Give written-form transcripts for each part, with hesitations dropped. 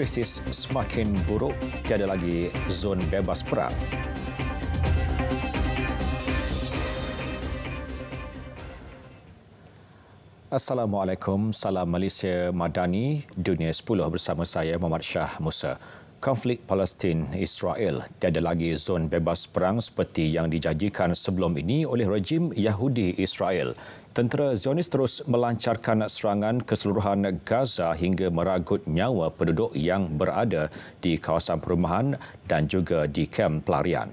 krisis semakin buruk, tiada lagi zon bebas perang. Assalamualaikum, salam Malaysia Madani, Dunia 10 bersama saya Muhammad Shah Musa. Konflik Palestin-Israel tiada lagi zon bebas perang seperti yang dijanjikan sebelum ini oleh rejim Yahudi Israel. Tentera Zionis terus melancarkan serangan keseluruhan Gaza hingga meragut nyawa penduduk yang berada di kawasan perumahan dan juga di kem pelarian.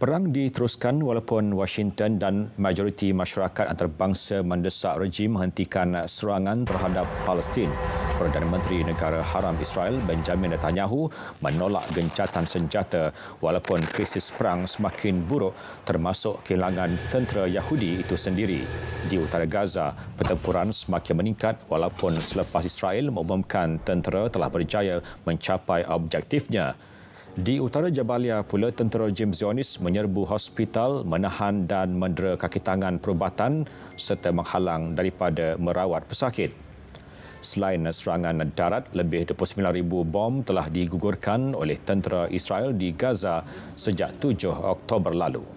Perang diteruskan walaupun Washington dan majoriti masyarakat antarabangsa mendesak rejim menghentikan serangan terhadap Palestin. Perdana Menteri Negara Haram Israel Benjamin Netanyahu menolak gencatan senjata walaupun krisis perang semakin buruk termasuk kehilangan tentera Yahudi itu sendiri. Di utara Gaza, pertempuran semakin meningkat walaupun selepas Israel mengumumkan tentera telah berjaya mencapai objektifnya. Di utara Jabalia pula, tentera rejim Zionis menyerbu hospital, menahan dan mendera kaki tangan perubatan serta menghalang daripada merawat pesakit. Selain serangan darat, lebih 29,000 bom telah digugurkan oleh tentera Israel di Gaza sejak 7 Oktober lalu.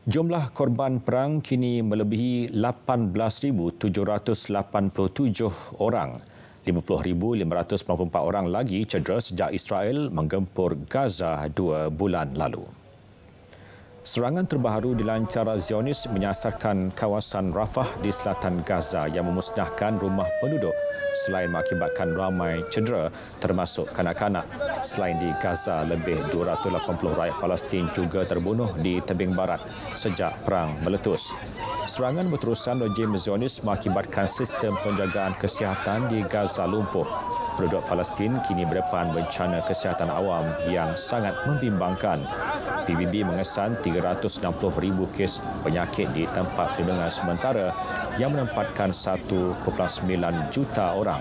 Jumlah korban perang kini melebihi 18,787 orang. 50,594 orang lagi cedera sejak Israel menggempur Gaza 2 bulan lalu. Serangan terbaru dilancar Zionis menyasarkan kawasan Rafah di selatan Gaza yang memusnahkan rumah penduduk selain mengakibatkan ramai cedera termasuk kanak-kanak. Selain di Gaza, lebih 280 rakyat Palestin juga terbunuh di tebing barat sejak perang meletus. Serangan berterusan rejim Zionis mengakibatkan sistem penjagaan kesihatan di Gaza lumpuh. Penduduk Palestin kini berdepan bencana kesihatan awam yang sangat membimbangkan. PBB mengesan 360,000 kes penyakit di tempat perlindungan sementara yang menempatkan 1.9 juta orang.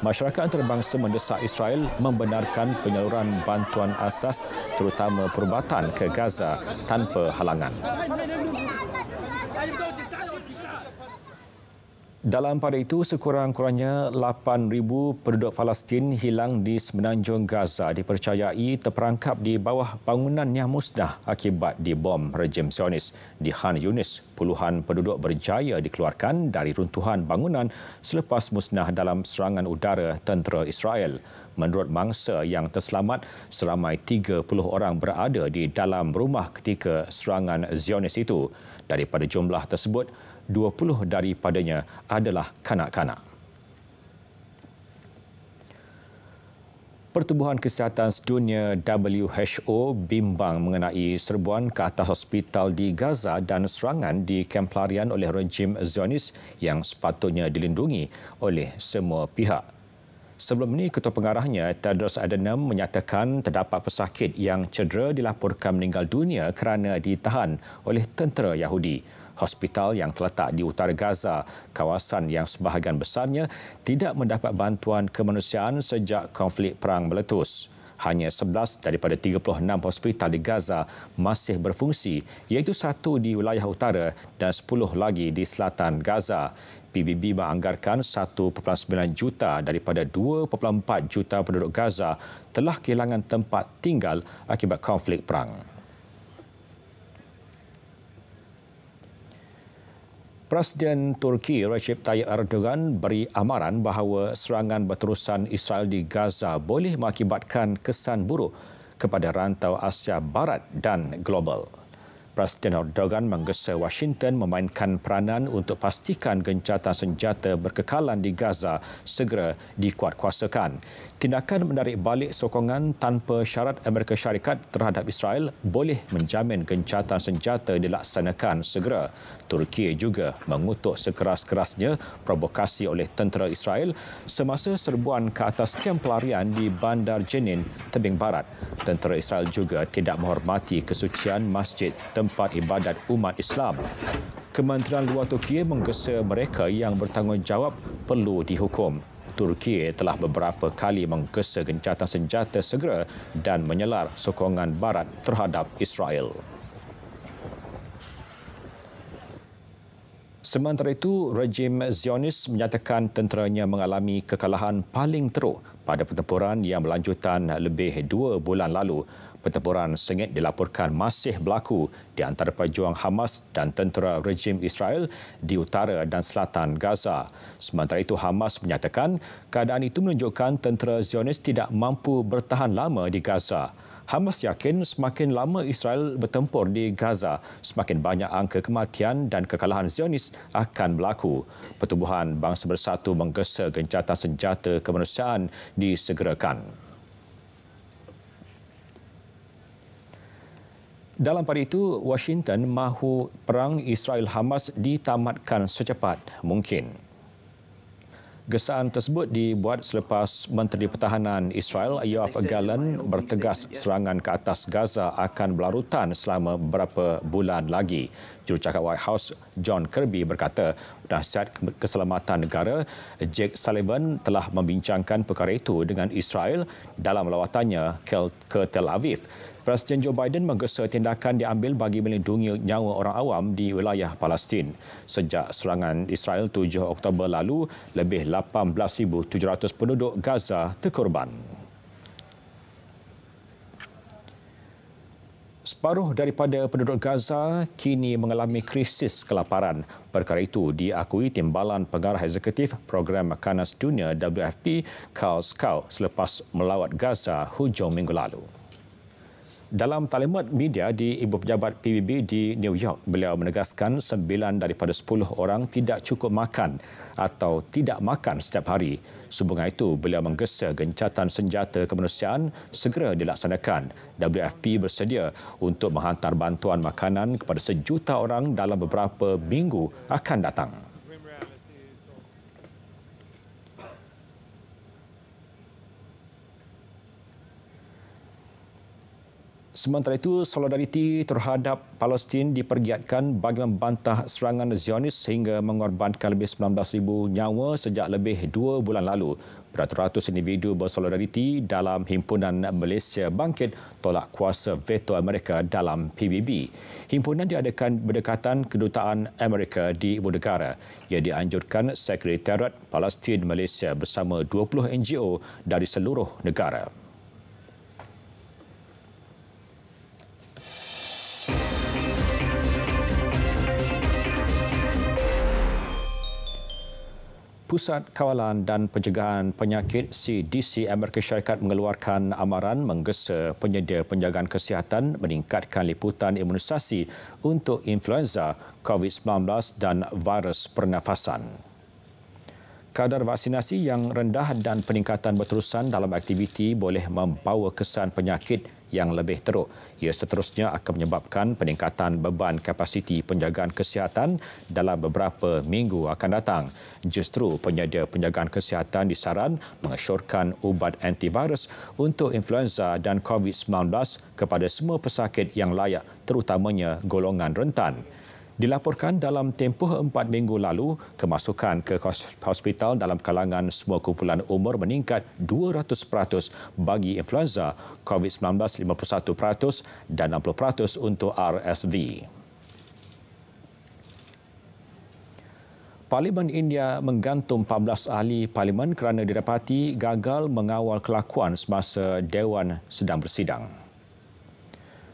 Masyarakat antarabangsa mendesak Israel membenarkan penyaluran bantuan asas terutama perubatan ke Gaza tanpa halangan. Dalam pada itu, sekurang-kurangnya 8,000 penduduk Palestin hilang di semenanjung Gaza dipercayai terperangkap di bawah bangunan yang musnah akibat dibom rejim Zionis. Di Khan Yunis, puluhan penduduk berjaya dikeluarkan dari runtuhan bangunan selepas musnah dalam serangan udara tentera Israel. Menurut mangsa yang terselamat, seramai 30 orang berada di dalam rumah ketika serangan Zionis itu. Daripada jumlah tersebut, 20 daripadanya adalah kanak-kanak. Pertubuhan Kesihatan Sedunia WHO bimbang mengenai serbuan ke atas hospital di Gaza dan serangan di kem pelarian oleh rejim Zionis yang sepatutnya dilindungi oleh semua pihak. Sebelum ini, Ketua Pengarahnya Tedros Adhanom menyatakan terdapat pesakit yang cedera dilaporkan meninggal dunia kerana ditahan oleh tentera Yahudi. Hospital yang terletak di utara Gaza, kawasan yang sebahagian besarnya tidak mendapat bantuan kemanusiaan sejak konflik perang meletus. Hanya 11 daripada 36 hospital di Gaza masih berfungsi, iaitu 1 di wilayah utara dan 10 lagi di selatan Gaza. PBB menganggarkan 1.9 juta daripada 2.4 juta penduduk Gaza telah kehilangan tempat tinggal akibat konflik perang. Presiden Turki Recep Tayyip Erdogan beri amaran bahawa serangan berterusan Israel di Gaza boleh mengakibatkan kesan buruk kepada rantau Asia Barat dan global. Presiden Erdogan menggesa Washington memainkan peranan untuk pastikan gencatan senjata berkekalan di Gaza segera dikuatkuasakan. Tindakan menarik balik sokongan tanpa syarat Amerika Syarikat terhadap Israel boleh menjamin gencatan senjata dilaksanakan segera. Turki juga mengutuk sekeras-kerasnya provokasi oleh tentera Israel semasa serbuan ke atas kem pelarian di Bandar Jenin, tebing barat. Tentera Israel juga tidak menghormati kesucian masjid tempat ibadat umat Islam. Kementerian Luar Turki menggesa mereka yang bertanggungjawab perlu dihukum. Turki telah beberapa kali menggesa gencatan senjata segera dan menyelar sokongan barat terhadap Israel. Sementara itu, rejim Zionis menyatakan tenteranya mengalami kekalahan paling teruk pada pertempuran yang berlanjutan lebih 2 bulan lalu. Pertempuran sengit dilaporkan masih berlaku di antara pejuang Hamas dan tentera rejim Israel di utara dan selatan Gaza. Sementara itu, Hamas menyatakan keadaan itu menunjukkan tentera Zionis tidak mampu bertahan lama di Gaza. Hamas yakin semakin lama Israel bertempur di Gaza, semakin banyak angka kematian dan kekalahan Zionis akan berlaku. Pertubuhan Bangsa Bersatu menggesa gencatan senjata kemanusiaan disegerakan. Dalam pada itu, Washington mahu perang Israel-Hamas ditamatkan secepat mungkin. Gesaan tersebut dibuat selepas Menteri Pertahanan Israel Yoav Gallant bertegas serangan ke atas Gaza akan berlarutan selama beberapa bulan lagi. Jurucakap White House John Kirby berkata, Penasihat Keselamatan Negara Jake Sullivan telah membincangkan perkara itu dengan Israel dalam lawatannya ke Tel Aviv. Presiden Joe Biden menggesa tindakan diambil bagi melindungi nyawa orang awam di wilayah Palestin. Sejak serangan Israel 7 Oktober lalu, lebih 18,700 penduduk Gaza terkorban. Separuh daripada penduduk Gaza kini mengalami krisis kelaparan. Perkara itu diakui Timbalan Pengarah Eksekutif Program Makanan Dunia WFP Carl Schau selepas melawat Gaza hujung minggu lalu. Dalam taklimat media di Ibu Pejabat PBB di New York, beliau menegaskan 9 daripada 10 orang tidak cukup makan atau tidak makan setiap hari. Sehubungan itu, beliau menggesa gencatan senjata kemanusiaan segera dilaksanakan. WFP bersedia untuk menghantar bantuan makanan kepada 1 juta orang dalam beberapa minggu akan datang. Sementara itu, solidariti terhadap Palestin dipergiatkan bagi membantah serangan Zionis sehingga mengorbankan lebih 19,000 nyawa sejak lebih 2 bulan lalu. Beratus-ratus individu bersolidariti dalam Himpunan Malaysia Bangkit tolak kuasa veto Amerika dalam PBB. Himpunan diadakan berdekatan Kedutaan Amerika di Ibu Negara. Ia dianjurkan Sekretariat Palestin Malaysia bersama 20 NGO dari seluruh negara. Pusat Kawalan dan Pencegahan Penyakit CDC Amerika Syarikat mengeluarkan amaran menggesa penyedia penjagaan kesihatan meningkatkan liputan imunisasi untuk influenza, COVID-19 dan virus pernafasan. Kadar vaksinasi yang rendah dan peningkatan berterusan dalam aktiviti boleh membawa kesan penyakit yang lebih teruk. Ia seterusnya akan menyebabkan peningkatan beban kapasiti penjagaan kesihatan dalam beberapa minggu akan datang. Justru penyedia penjagaan kesihatan disaran mengesyorkan ubat antivirus untuk influenza dan COVID-19 kepada semua pesakit yang layak, terutamanya golongan rentan. Dilaporkan dalam tempoh 4 minggu lalu, kemasukan ke hospital dalam kalangan semua kumpulan umur meningkat 200% bagi influenza, COVID-19 51% dan 60% untuk RSV. Parlimen India menggantung 14 ahli parlimen kerana didapati gagal mengawal kelakuan semasa Dewan sedang bersidang.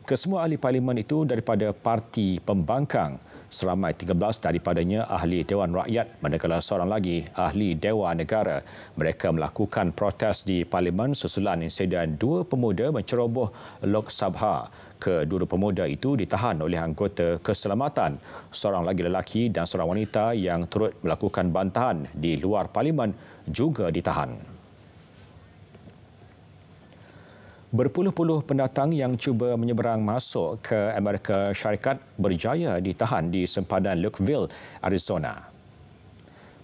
Kesemua ahli parlimen itu daripada parti pembangkang. Seramai 13 daripadanya ahli Dewan Rakyat, manakala seorang lagi ahli Dewan Negara. Mereka melakukan protes di parlimen susulan insiden 2 pemuda menceroboh Lok Sabha. Kedua pemuda itu ditahan oleh anggota keselamatan. Seorang lagi lelaki dan seorang wanita yang turut melakukan bantahan di luar parlimen juga ditahan. Berpuluh-puluh pendatang yang cuba menyeberang masuk ke Amerika Syarikat berjaya ditahan di sempadan Lukeville, Arizona.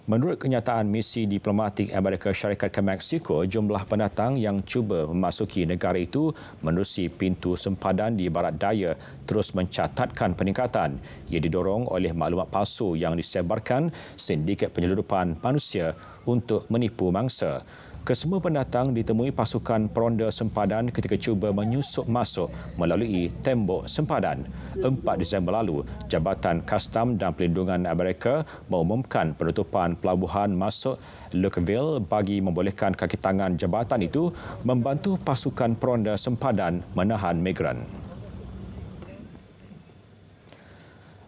Menurut kenyataan misi diplomatik Amerika Syarikat ke Mexico, jumlah pendatang yang cuba memasuki negara itu menerusi pintu sempadan di barat daya terus mencatatkan peningkatan. Ia didorong oleh maklumat palsu yang disebarkan sindiket penyeludupan manusia untuk menipu mangsa. Kesemua pendatang ditemui pasukan peronda sempadan ketika cuba menyusup masuk melalui tembok sempadan. 4 Disember lalu, Jabatan Kastam dan Perlindungan Amerika mengumumkan penutupan pelabuhan masuk Lukeville bagi membolehkan kaki tangan jabatan itu membantu pasukan peronda sempadan menahan migran.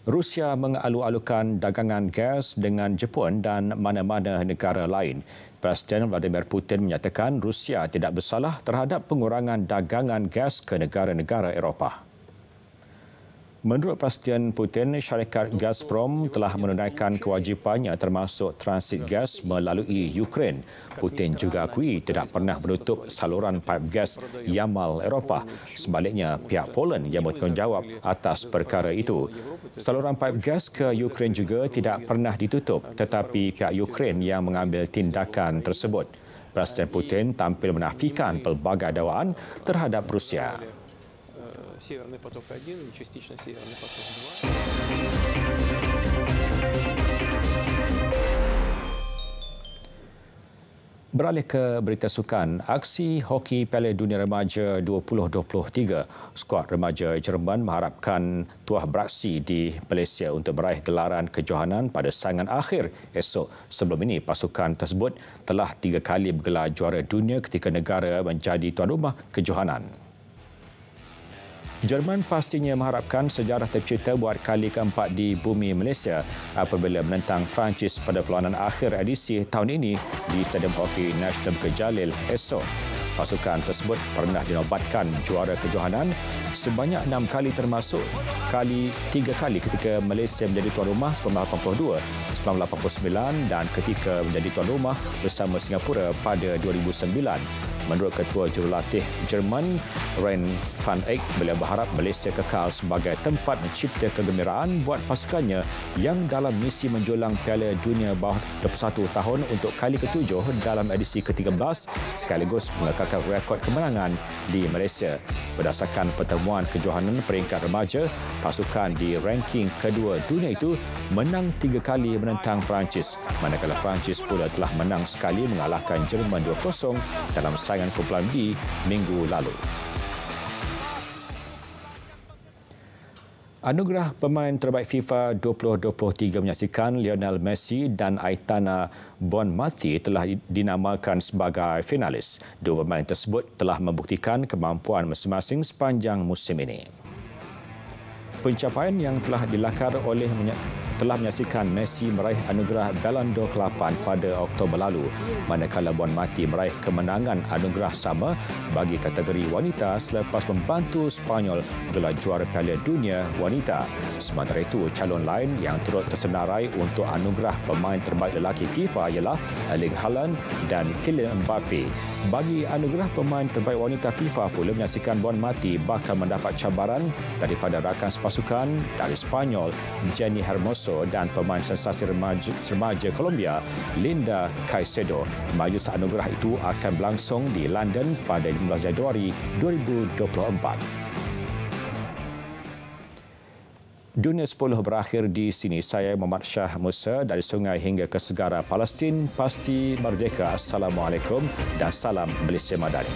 Rusia mengalu-alukan dagangan gas dengan Jepun dan mana-mana negara lain. Presiden Vladimir Putin menyatakan Rusia tidak bersalah terhadap pengurangan dagangan gas ke negara-negara Eropah. Menurut Presiden Putin, syarikat Gazprom telah menunaikan kewajipannya termasuk transit gas melalui Ukraine. Putin juga akui tidak pernah menutup saluran paip gas Yamal Eropah. Sebaliknya, pihak Poland yang bertanggungjawab atas perkara itu. Saluran paip gas ke Ukraine juga tidak pernah ditutup, tetapi pihak Ukraine yang mengambil tindakan tersebut. Presiden Putin tampil menafikan pelbagai dakwaan terhadap Rusia. Северный поток-1 и частично Северный поток-2. Beralih ke berita sukan, aksi hoki Piala Dunia Remaja 2023, skuad remaja Jerman mengharapkan tuah beraksi di Malaysia untuk meraih gelaran kejohanan pada saingan akhir esok. Sebelum ini, pasukan tersebut telah 3 kali bergelar juara dunia ketika negara menjadi tuan rumah kejohanan. Jerman pastinya mengharapkan sejarah tercipta buat kali keempat di bumi Malaysia apabila menentang Perancis pada perlawanan akhir edisi tahun ini di Stadium Hoki Nasional Jalil esok. Pasukan tersebut pernah dinobatkan juara kejohanan sebanyak 6 kali termasuk 3 kali ketika Malaysia menjadi tuan rumah 1982, 1989 dan ketika menjadi tuan rumah bersama Singapura pada 2009. Menurut Ketua Jurulatih Jerman, Ren van Eyck, beliau berharap Malaysia kekal sebagai tempat mencipta kegembiraan buat pasukannya yang dalam misi menjulang Piala Dunia bawah 21 tahun untuk kali ke-7 dalam edisi ke-13 sekaligus mengekalkan rekod kemenangan di Malaysia. Berdasarkan pertemuan kejohanan peringkat remaja, pasukan di ranking kedua dunia itu menang 3 kali menentang Perancis, manakala Perancis pula telah menang sekali mengalahkan Jerman 2-0 dalam saingan kumpulan B minggu lalu. Anugerah pemain terbaik FIFA 2023 menyaksikan Lionel Messi dan Aitana Bonmati telah dinamakan sebagai finalis. Dua pemain tersebut telah membuktikan kemampuan masing-masing sepanjang musim ini. Pencapaian yang telah dilakar telah menyaksikan Messi meraih anugerah Ballon d'Or ke-8 pada Oktober lalu, manakala Bonmati meraih kemenangan anugerah sama bagi kategori wanita selepas membantu Sepanyol gelar juara Piala Dunia Wanita. Sementara itu, calon lain yang turut tersenarai untuk anugerah pemain terbaik lelaki FIFA ialah Erling Haaland dan Kylian Mbappe. Bagi anugerah pemain terbaik wanita FIFA pula menyaksikan Bonmati bakal mendapat cabaran daripada rakan sepasukan dari Sepanyol Jenny Hermoso dan pemain sensasi remaja Colombia Linda Caicedo. Majlis anugerah itu akan berlangsung di London pada 15 Januari 2024. Dunia 10 berakhir di sini. Saya Muhammad Shah Musa dari Sungai hingga ke Segara Palestin. Pasti merdeka. Assalamualaikum dan salam Malaysia Madani.